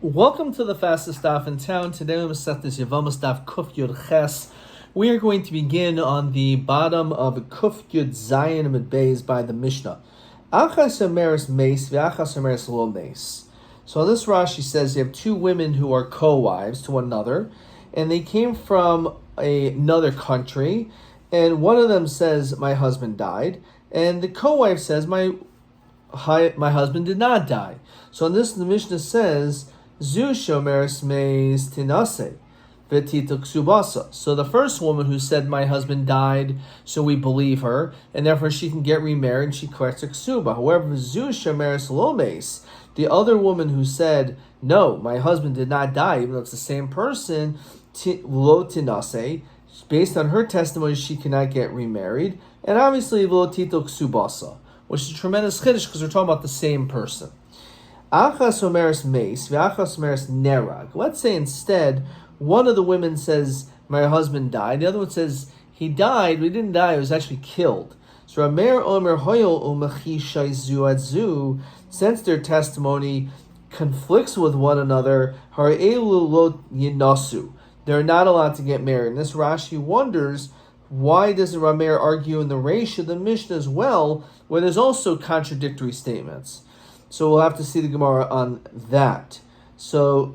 Welcome to the fastest daf in town. Today we set this Yevamot daf Kuf Yud Ches. We are going to begin on the bottom of Kuf Yud Zayin Amid Beis by the Mishnah. Achas omeres meis v'achas omeres lo meis. So this Rashi says you have two women who are co-wives to one another, and they came from another country, and one of them says, "My husband died," and the co-wife says, "My husband did not die." So in this, the Mishnah says, Zu shomeres meis tinase v'tituk subasa. So the first woman who said, "My husband died," so we believe her, and therefore she can get remarried and she corrects her ksuba. However, Zu shomeres lo meis, the other woman who said, "No, my husband did not die," even though it's the same person, lo tinase, based on her testimony, she cannot get remarried, and obviously lo tituk subasa, which is a tremendous chiddush because we're talking about the same person. Achas omeres meis v'achas omeres nerag. Let's say instead one of the women says, "My husband died." The other one says, "He died, but he didn't die, he was actually killed." So Rameir omer hoyol umachishai zu adzu, since their testimony conflicts with one another, har'elu lo yinasu, they're not allowed to get married. And this Rashi wonders, why doesn't Rameir argue in the Reish of the Mishnah as well, where there's also contradictory statements? So we'll have to see the Gemara on that. So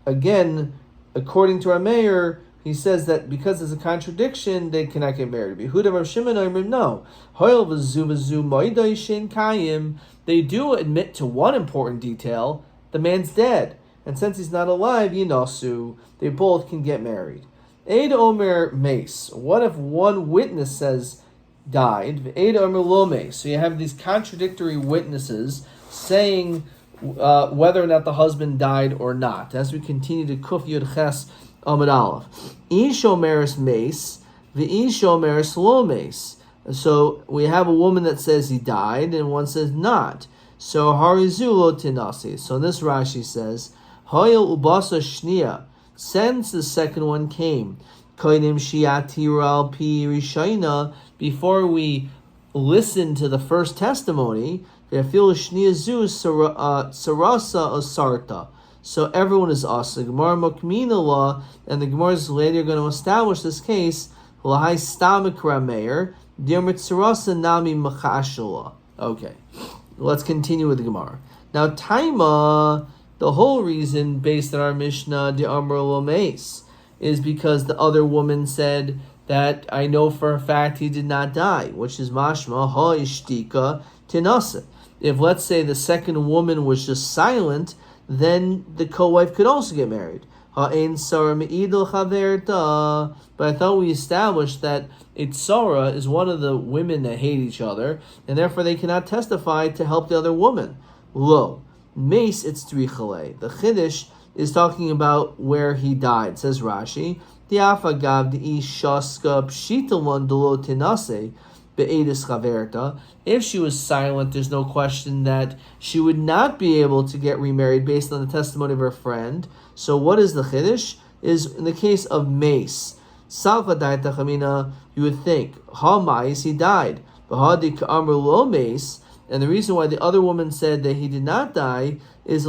again, according to Rameir, he says that because there's a contradiction, they cannot get married. Yehuda Rav Shimon no. They do admit to one important detail: the man's dead, and since he's not alive, yinasu, they both can get married. Eid Omer Mace. What if one witness says died? Eid Omer Lo Mace. So you have these contradictory witnesses saying whether or not the husband died or not. As we continue to Kuf Yud Ches Amud Aleph. Ish Omeres Mace, v'ish Omeres Lo Mace. So we have a woman that says he died, and one says not. So Harizu Lo Tinasi. So this Rashi says, Hoyel Ubasa Shnia. Since the second one came, before we listen to the first testimony, so everyone is us. The Gemara Mokmina law, and the Gemara is later going to establish this case. Okay, let's continue with the Gemara. Now, Taima, the whole reason based on our Mishnah, the Amr lo meis, is because the other woman said that I know for a fact he did not die, which is mashma ha ishtika tinase. If, let's say, the second woman was just silent, then the co-wife could also get married. But I thought we established that Itzara is one of the women that hate each other, and therefore they cannot testify to help the other woman. Lo. Mace itzrichale. The Chiddush is talking about where he died. Says Rashi, Diafagav di shaska pshitalan delo tinase be'edis chaverta. If she was silent, there's no question that she would not be able to get remarried based on the testimony of her friend. So what is the Chiddush? Is in the case of Mace, Salva daita chamina, you would think, Ha mais, he died. Bahadi ka'amr lo Mace. And the reason why the other woman said that he did not die is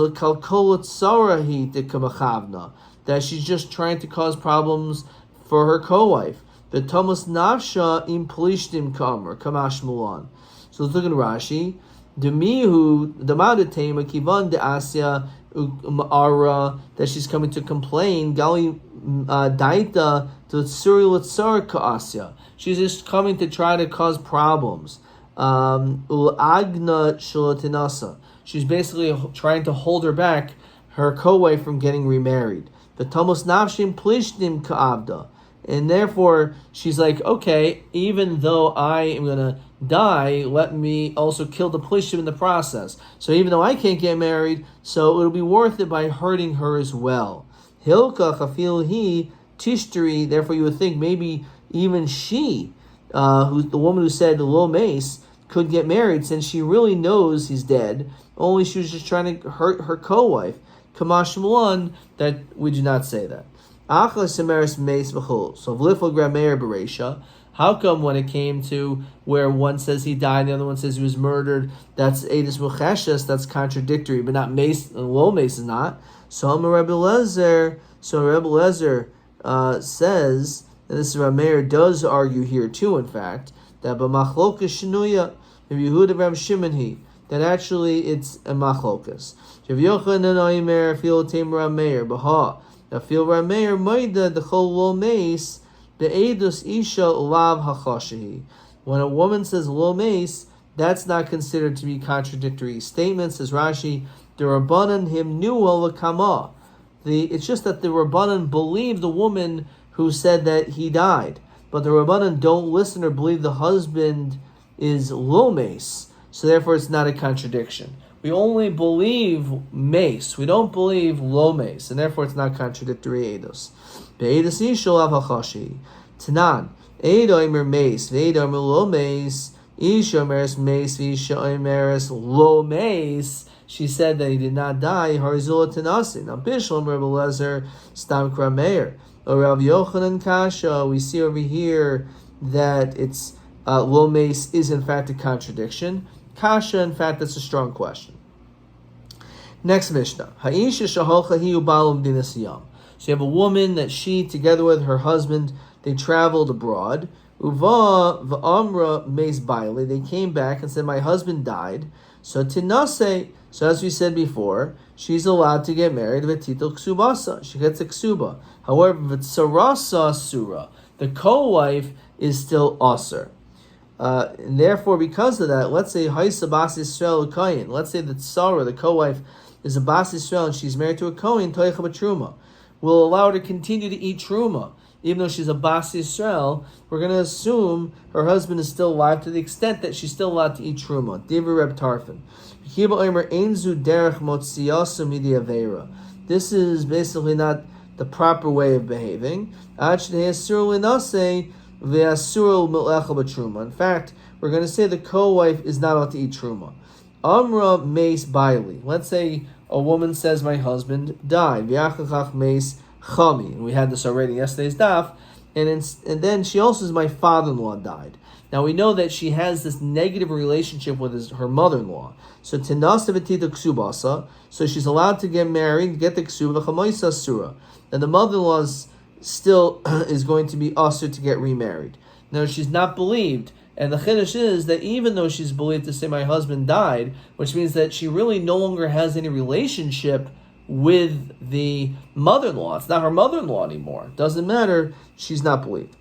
that she's just trying to cause problems for her co-wife. The Thomas Nafsha im Plishtim Kamer, Kamash Mulan. So let's look at Rashi. Demihu Damadetema Kivan de Asya Ma'ara, that she's coming to complain. Gali Daita to Suril Tsar Kaasya. She's just coming to try to cause problems. She's basically trying to hold her back, her co-wife, from getting remarried. The Tamos Navshim Plishtim Ka'avda. And therefore, she's like, okay, even though I am going to die, let me also kill the Plishtim in the process. So even though I can't get married, so it'll be worth it by hurting her as well. Hilka Chafil Hi Tishtari, therefore you would think maybe even she, who's the woman who said Lo Mace, could get married since she really knows he's dead, only she was just trying to hurt her co-wife. Kamash Mulan, that we do not say that. So v'lifol grameir bereisha, How come when it came to where one says he died, the other one says he was murdered, that's Eidus Mucheshes, that's contradictory, but not Mace, low Mace is not. So Rabbi Lezer says, and this is Rabbi Meir does argue here too, in fact, that b'machlokas shnuya, Rabbi Yehuda Rabbi Shimon that actually it's a machlokas. Rabbi Yochanan Oimer feel Tam Rabbi Meir b'ha. Now feel Rabbi Meir moida the chol lo mace be'edus isha ulav hachashihi. When a woman says lo mace, that's not considered to be contradictory statements. Says Rashi, the Rabbanan him nuwa l'kama. It's just that the Rabbanan believe the woman who said that he died, but the Rabbanan don't listen or believe the husband is lo mace. So therefore, it's not a contradiction. We only believe mace. We don't believe lo mace, and therefore it's not contradictory eidos. Be'edos ishol av hachashi. Tanan. Eido imer mace. Ve'eido imer lo mace. Isha imeres mace. Ve'isha imeres lo mace. She said that he did not die. Harizula tanasi. Now Bishlam Rebbe Lezer Stam Krameir. Or Rav Yochanan Kasha. We see over here that it's lo mace is in fact a contradiction. Kasha, in fact, that's a strong question. Next Mishnah. Ha'isha shaholcha hiu ba'alum dinasiyam. So you have a woman that she, together with her husband, they traveled abroad. Uva v'amra meis baile. They came back and said, my husband died. So tinase, so as we said before, she's allowed to get married. V'titel ksubasa. She gets a ksuba. However, v'tsarasa surah. The co-wife is still aser. And therefore, because of that, let's say Haisa Bas Yisrael Kohen. Let's say that Sarah, the co-wife, is a Bas Yisrael and she's married to a Kohen, Toicha B'Truma. We'll allow her to continue to eat Truma. Even though she's a Bas Yisrael, we're going to assume her husband is still alive to the extent that she's still allowed to eat Truma. Divrei Reb Tarfon. This is basically not the proper way of behaving. In fact, we're going to say the co-wife is not allowed to eat truma. Amra meis baili. Let's say a woman says, my husband died. V'achachach meis chami. And we had this already in yesterday's daf. And then she also says, my father-in-law died. Now we know that she has this negative relationship with her mother-in-law. So tinasa v'tita ksubasa. So she's allowed to get married, get the ksuba chamoisa surah. And the mother-in-law still is going to be usher to get remarried. Now she's not believed, and the chiddush is that even though she's believed to say my husband died, which means that she really no longer has any relationship with the mother-in-law. It's not her mother-in-law anymore. It doesn't matter. She's not believed,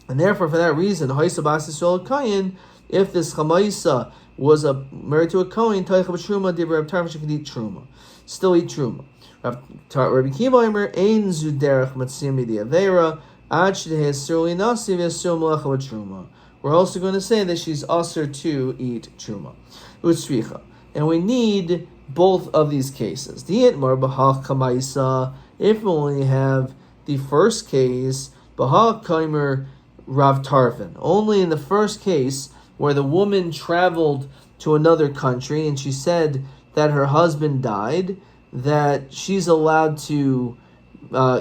and therefore for that reason, Haisa Bas Yisrael Kohen, if this chamaisa was married to a Kohen, Taicha B'Truma, Divrei Reb Tarfon, she could eat truma, still eat truma. Rabbi Kiva Omer ein zu derech matzim midiavera ad shedeh surli nasi v'asur melecha b'truma. We're also going to say that she's usher to eat truma. Utzricha. And we need both of these cases. Dietmar b'hach kamaisa. If we only have the first case, b'hach kaimer Rav Tarfon. Only in the first case where the woman traveled to another country and she said that her husband died, that she's allowed to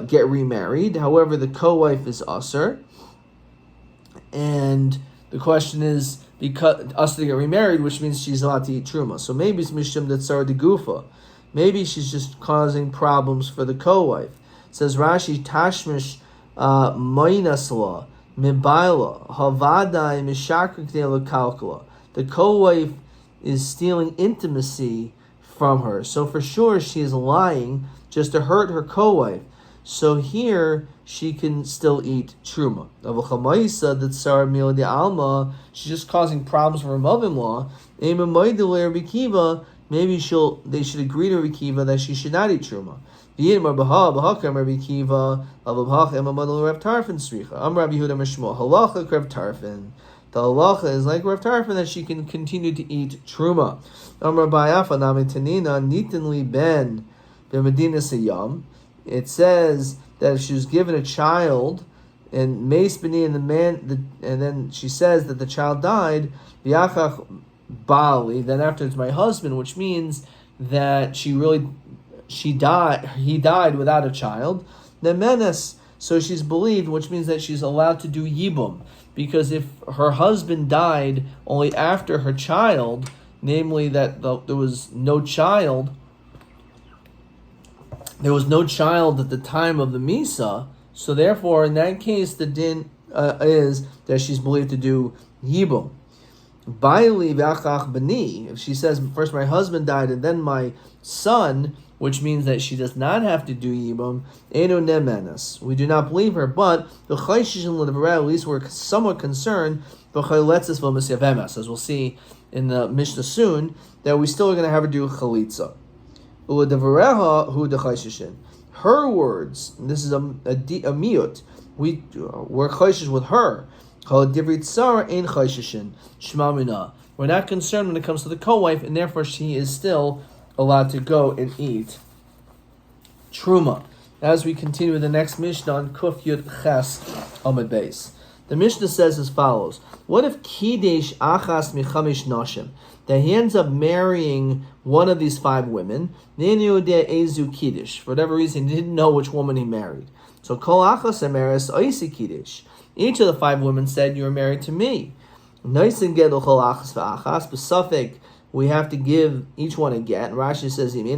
get remarried. However, the co-wife is usher. And the question is, because usher to get remarried, which means she's allowed to eat truma. So maybe it's mishum detzar de gufa. Maybe she's just causing problems for the co-wife. It says Rashi, tashmish moinasla mibaila havadai mishakrik de kalkula. The co-wife is stealing intimacy from her. So for sure she is lying just to hurt her co-wife. So here she can still eat truma. She's just causing problems for her mother-in-law. Maybe they should agree to Rabbi Kiva that she should not eat truma. The halacha is like Rav Tarfon that she can continue to eat truma. It says that if she was given a child and meis b'ni and and then she says that the child died, v'yachach bali, then after it's my husband, which means that he died without a child. Nemenes So she's believed, which means that she's allowed to do yibum. Because if her husband died only after her child, namely that there was no child at the time of the Misa, so therefore in that case the din is that she's believed to do yibum. Baili v'achach b'ni, if she says first my husband died and then my son, which means that she does not have to do yibum, eno nemenas. We do not believe her, but the chayshishin l'devareh, at least we're somewhat concerned, b'chayletzes v'misyavemes, as we'll see in the Mishnah soon, that we still are going to have her do chalitza. L'devareha hu dechayshishin. Her words, and this is a miut, we're chayshish with her. We're not concerned when it comes to the co-wife, and therefore she is still allowed to go and eat truma. As we continue with the next Mishnah on Kuf Yud Ches Amud Beis, the Mishnah says as follows: what if Kidesh Achas Michamish Nashim, that he ends up marrying one of these 5 women, Ezu Kiddush, for whatever reason he didn't know which woman he married. So Kol Achas Emeres Oisi Kiddush. Each of the 5 women said, you are married to me. Noisin Gedol Kol Achas V'Achas, B'Safek, we have to give each one a get. And Rashi says, if he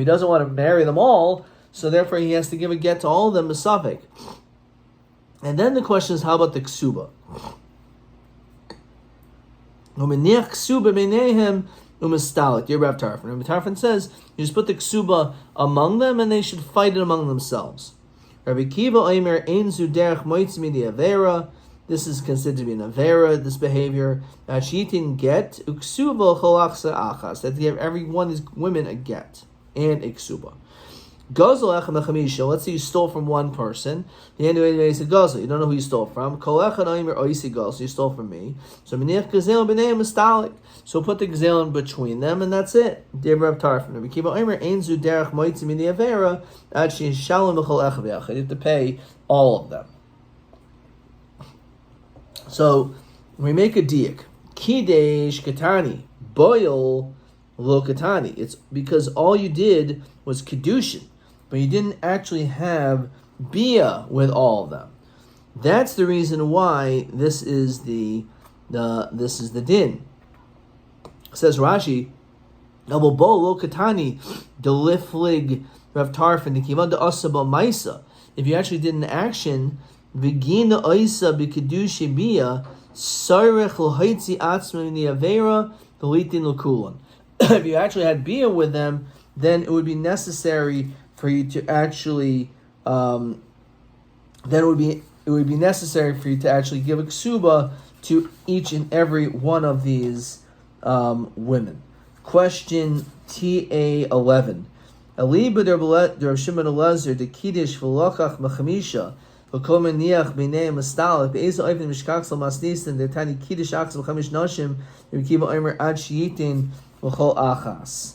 doesn't want to marry them all, so therefore he has to give a get to all of them, B'Safek. And then the question is, how about the ksuba? Dear Rabbi Tarfon. Rabbi Tarfon says, you just put the ksuba among them and they should fight it among themselves. Rabbi Kiva Omer ein zu derech moitzmi di avera. This is considered to be an avera, this behavior. Sheetin get uksuba cholachsa achas. That they give every one of these women a get and a ksuba. Gozel echem echamisha. Let's say you stole from one person. The end of it is a gozel. You don't know who you stole from. Kol echad oimer oisi gozel. You stole from me. So minich gazel b'nei mistalik. So put the gazel in between them, and that's it. Dear Rabbi Tarfon, Rabbi Kiva oimer ein zu derech moitzim in the avera. Ad she shalom b'chol echad v'yachad. You have to pay all of them. So we make a diak. Kidesh katani boil lo katani. It's because all you did was kedushin, but you didn't actually have bia with all of them. That's the reason why this is the din. Says Rashi, Double bo lo katani deliflig Rav Tarfon the kivan de asaba maisa. If you actually did an action, begin oisa b'kedushi bia sarech l'haitzi atzma ni avera v'litin l'kulan. If you actually had bia with them, then it would be necessary for you to actually then it would be necessary for you to actually give a ksuba to each and every one of these women. Question TA11. Ali b'der Shimon Elazar de Kiddush v'lokach mechamisha v'kol meniach b'nei mastalek b'ezo oivin mishkach sal masnisin de tani Kiddush achas v'chamish nashim v'kiva oimer ad shiyitin v'chol achas.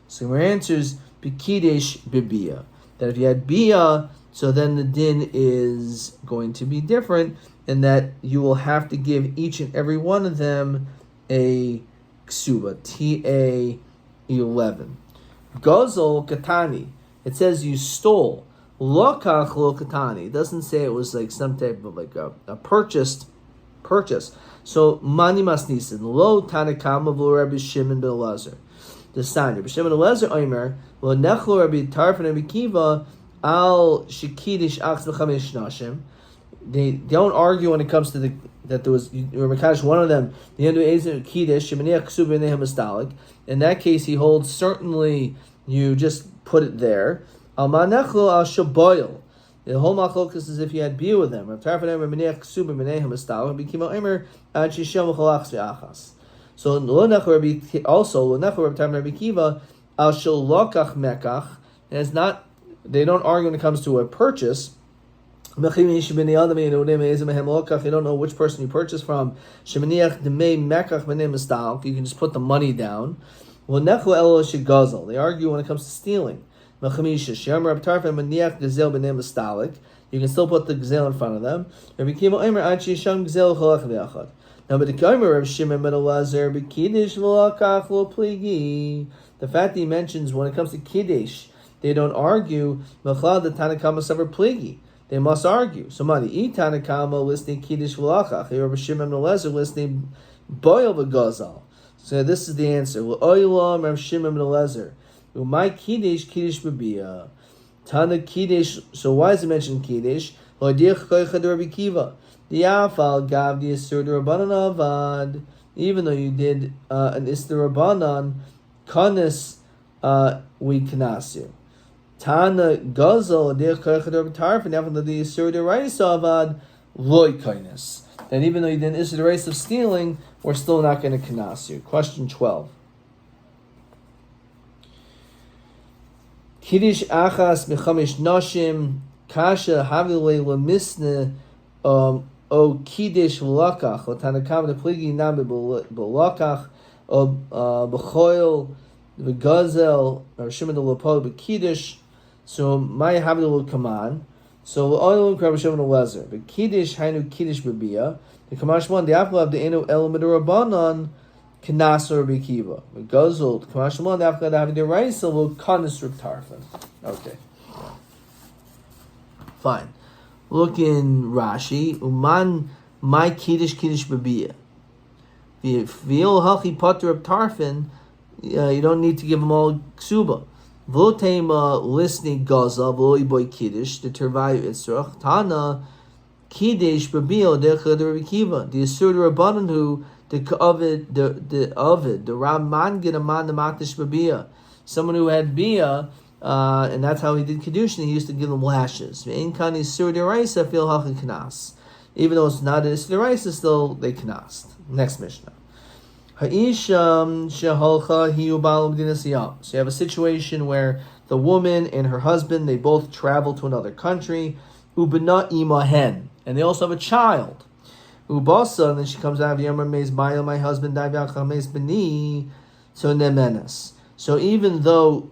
So your answer is b'kiddush b'bia. That if you had bia, so then the din is going to be different, and that you will have to give each and every one of them a ksuba. TA11. Gozel katani. It says you stole. Lokach lo katani. It doesn't say it was like some type of like a purchase. So mani masnisin lo tanakama v'lo Rabbi Shimon ben Elazar. The sign Rabbi Shimon ben Elazar oimer lo nechlo Rabbi Tarfon Rabbi Kiva al shekidish ach b'chamish nashim. They don't argue when it comes to that there was Mekadosh, one of them, the end of Kiddush, in that case he holds certainly you just put it there. Al manechlo al shaboil. The whole machlokas is if you had beer with them. So also Rabbi Kiva al shalokach mekach. And it's not, they don't argue when it comes to a purchase. You don't know which person you purchased from. You can just put the money down. They argue when it comes to stealing. You can still put the gazelle in front of them. The fact that he mentions when it comes to Kiddush they don't argue. Mechlal the Tanakama Savar Pligi. They must argue. So Mani, Tanakama listening Kiddush V'lachach, Rabbi Shimon ben Eliezer listening Boil v'Gazal. So this is the answer. Oilam Rabbi Shimon ben Eliezer. My Kiddush B'biyah. Tana Kiddush. So why is it mentioned Kiddush? Lo'adiach koicha de Rabbi Kiva. The Afal gav the Isur de Rabbanan avad. Even though you did an Isur Rabbanan, Kanis we knas you. Tana Gazel de koicha de Rabbi Tarfin. After the Isur de Reis avad loy kindness. Then even though you did an Isur de Reis of stealing, we're still not going to knas you. Question 12. Kiddush achas mechamish nashim kasha havile lemisne o kiddush v'lakach o tanakam de pligi nam b'lakach o b'choil v'gazel or shimon de lepo b'kiddush. So my havile kaman. So oil Rabbi Shimon ben Eliezer. But kiddush hainu kiddush b'biyah. The kamash one the apple of the enu element rabbanon. Kanas or Rabbi Kiva. Gozul, Kamashimon, after that having the rice, will Kanas Reb Tarfon. Okay. Fine. Look in Rashi. Uman, my Kiddush Babiyah. V'il Hachi Pater Reb Tarfon, you don't need to give them all Ksuba. V'lotema listening Gaza, v'loi boy Kiddush, the Tervayu Israch, Tana, Kiddush Babiyah, Dechad Rabbi Kiva. The Yisur Rabbanan who the Ovid, the Ramman Ginaman the Makdish Babiyah, someone who had Biyah, and that's how he did Kedushin, he used to give them lashes. Even though it's not an Isur Deraisa, still they knast. Next Mishnah. So you have a situation where the woman and her husband, they both travel to another country, Ubana Imahen, and they also have a child. Ubasa, and then she comes out of Yomar Meis Bayo, my husband died Meis Beni, so Nemenes. So even though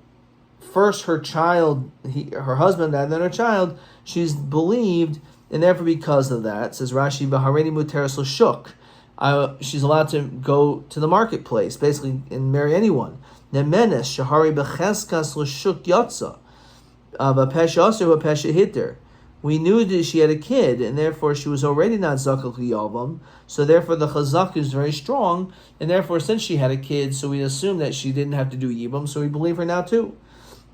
first her husband died, then her child, she's believed, and therefore because of that, says Rashi, Bahareni Muteris L'Shuk, she's allowed to go to the marketplace, basically, and marry anyone. Nemenes, Shahari Becheskas L'Shuk Yotza, Bapesha Aser, Bapesha Hitter. We knew that she had a kid, and therefore she was already not zakal yavam. So therefore the chazak is very strong, and therefore since she had a kid, so we assume that she didn't have to do yibam, so we believe her now too.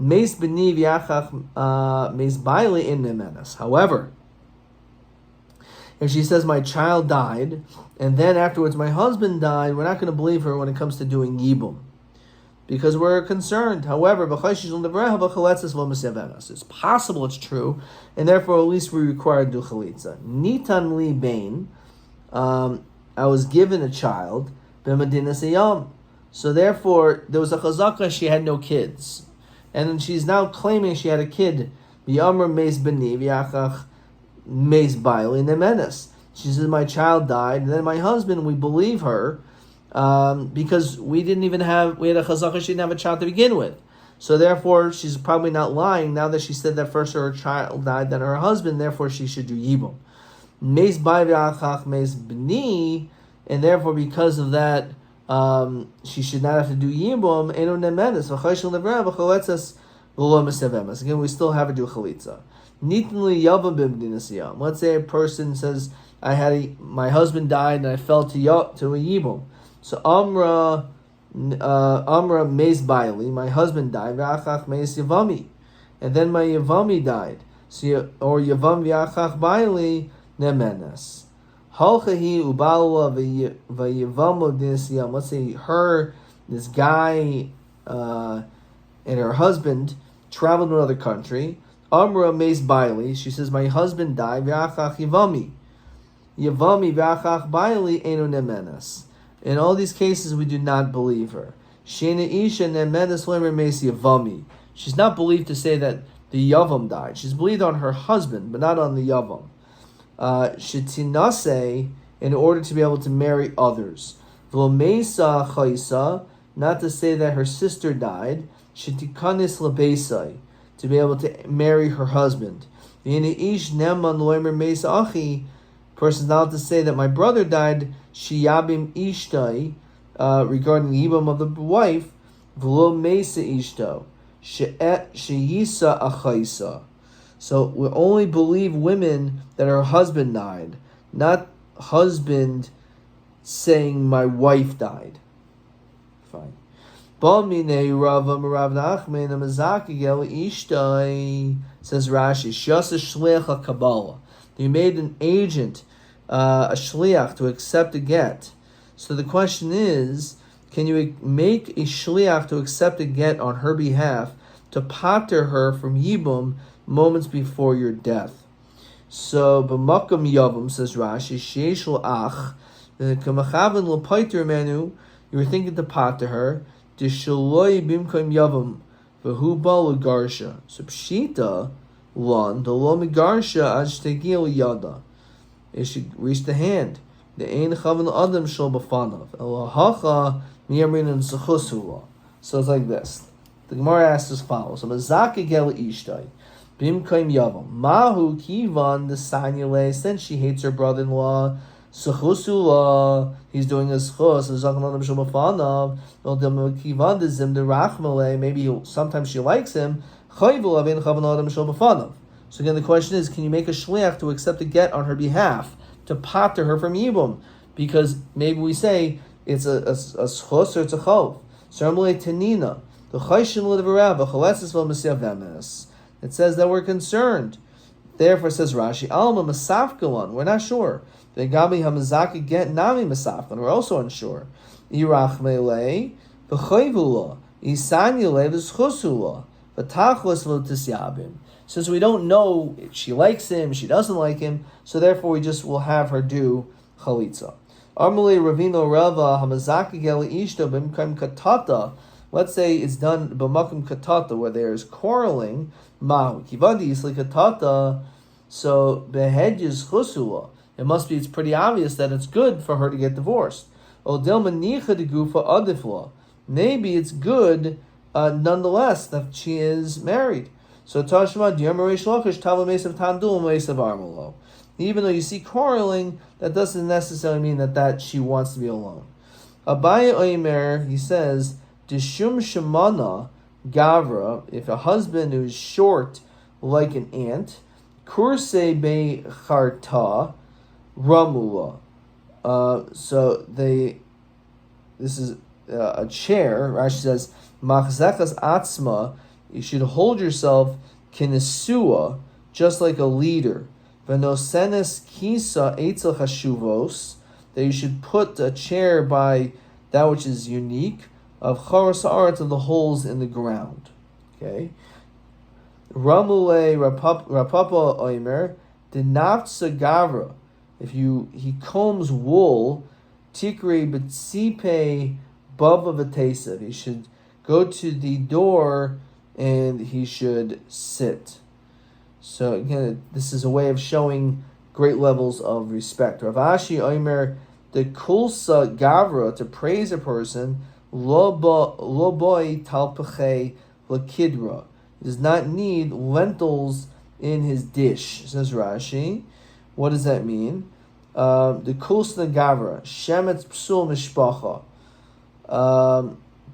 Meis b'niv yachach meis baile in nemenas. However, if she says my child died, and then afterwards my husband died, we're not going to believe her when it comes to doing yibam, because we're concerned. However, it's possible it's true, and therefore at least we require to do chalitza. Nitan li bain, I was given a child, b'madinas ayam. So therefore, there was a chazaka, she had no kids. And then she's now claiming she had a kid. B'yamr meis b'ni, v'yachach meis baili nemenes. She says, my child died, and then my husband, we believe her, because we had a chazaka, she didn't have a child to begin with. So therefore, she's probably not lying now that she said that first her child died, then her husband, therefore she should do yibum. Meis bai v'achach meis b'ni, and therefore because of that, she should not have to do yibum. Eno nemenes v'chayshel nevra v'chaletzas v'lo mesevemes. Again, we still have to do chalitza. Nitnli yavam b'mdinas yam. Let's say a person says, my husband died and I fell to a yibum. So Amra meis baili, my husband died, v'achach meis Yevami, and then my Yevami died. So or Yevam v'achach baili nemenes. Halchahi ubalwa v'Yevamo dinisiyam. Let's say this guy, and her husband traveled to another country. Amra meis baili. She says my husband died, v'achach Yevami. Yevami v'achach baili enu nemenes. In all these cases, we do not believe her. She's not believed to say that the Yavam died. She's believed on her husband, but not on the Yavam. Shetinase, in order to be able to marry others. V'lomeisa chayisa, not to say that her sister died. Shetikanis lebeisai, to be able to marry her husband. V'yineish neman loimer meisa achi, person's not to say that my brother died, shiyabim ishtai, regarding the yibam of the wife, v'lo mesa ishto. sheyisa achaisa. So we only believe women that her husband died, not husband saying my wife died. Fine. Says Rashi, you made an agent, a shliach, to accept a get. So the question is, can you make a shliach to accept a get on her behalf to pater her from yibum moments before your death? So b'makam yavam, says Rashi, sheish l'ach, k'machavan l'paiter menu, you were thinking to pater her, d'shaloi bimkam yavam, v'hu ba l'garsha. So pshita, Lon, the lo migarsha ad shtegil yada. It should reach the hand. The ein chavan adam shel b'fanav. Elahacha miyamrin and zechusula. So it's like this. The Gemara asks as follows: Mazaka gel ishtai, bimkaim yavam. Mahu kivan the sanyale. Since she hates her brother-in-law, zechusula. He's doing a zechus. Zakan adam shel b'fanav. Kivan the zim the rachmale. Maybe sometimes she likes him. So again, the question is, can you make a shliach to accept a get on her behalf to pater her from yibum? Because maybe we say it's a schus or it's a chov. It says that we're concerned. Therefore, says Rashi, Alma masafkalon. We're not sure. The gabi hamazaki get nami masafkalon. We're also unsure. Irach me'lei v'chayvula isanyule v'schusula. Since we don't know if she likes him, she doesn't like him, so therefore we just will have her do chalitza. Let's say it's done b'makom katata, where there's quarreling. So behedjes chusula. It must be. It's pretty obvious that it's good for her to get divorced. Maybe it's good. Nonetheless, that she is married. So Tashma even though you see quarreling, that doesn't necessarily mean that she wants to be alone. Abaye Oimer, he says, Dishum Shemana Gavra, if a husband who's short like an ant, Kurse Be Charta Ramula. This is a chair. Rashi says, Machzekas atzma, you should hold yourself kinesua, just like a leader. Venosenes kisa eitzel chashuvos, that you should put a chair by that which is unique, of charas haaretz, of the holes in the ground. Okay. Ramule rapapa oimer denafsa gavra, if he combs wool, tikri betsipe bava v'tesav, he should go to the door and he should sit. So again, this is a way of showing great levels of respect. Rav Ashi Omer, the kulsa gavra, to praise a person, lo boy talpeche lakidra, does not need lentils in his dish, says Rashi. What does that mean? The kulsa gavra, shemetz psul mishpacha,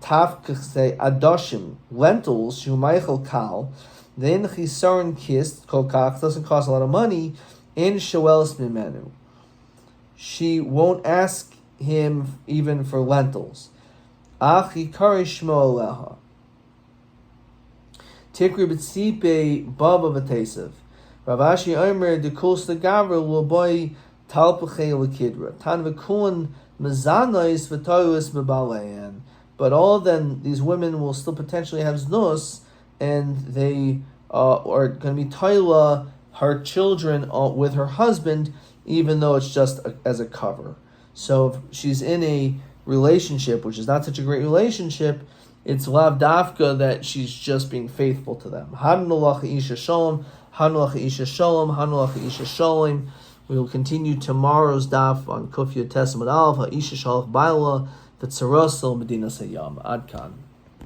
tafkse adoshim, lentils, shumaychel kal, then chisaron kist, kolkach, doesn't cost a lot of money, in shoelis mimenu. She won't ask him even for lentils. Achi kari shmo aleha. Tikri b'tzipe baba v'tesev. Rav Ashi Omer de kuls the gavra l'boy talpachei l'kidra. Tan v'kuan mezanais v'toyus mebaleyan. But all then these women will still potentially have znus, and they are going to be toila her children with her husband, even though it's just as a cover. So if she's in a relationship, which is not such a great relationship, it's lav dafka that she's just being faithful to them. Hanulach isha shalom, hanulach isha shalom, hanulach isha shalom. We will continue tomorrow's daf on Kuf Yud Tes Amud Aleph, Ha'isha Shalach Baila, V'tzarosel Medina Sayyam. Adkan.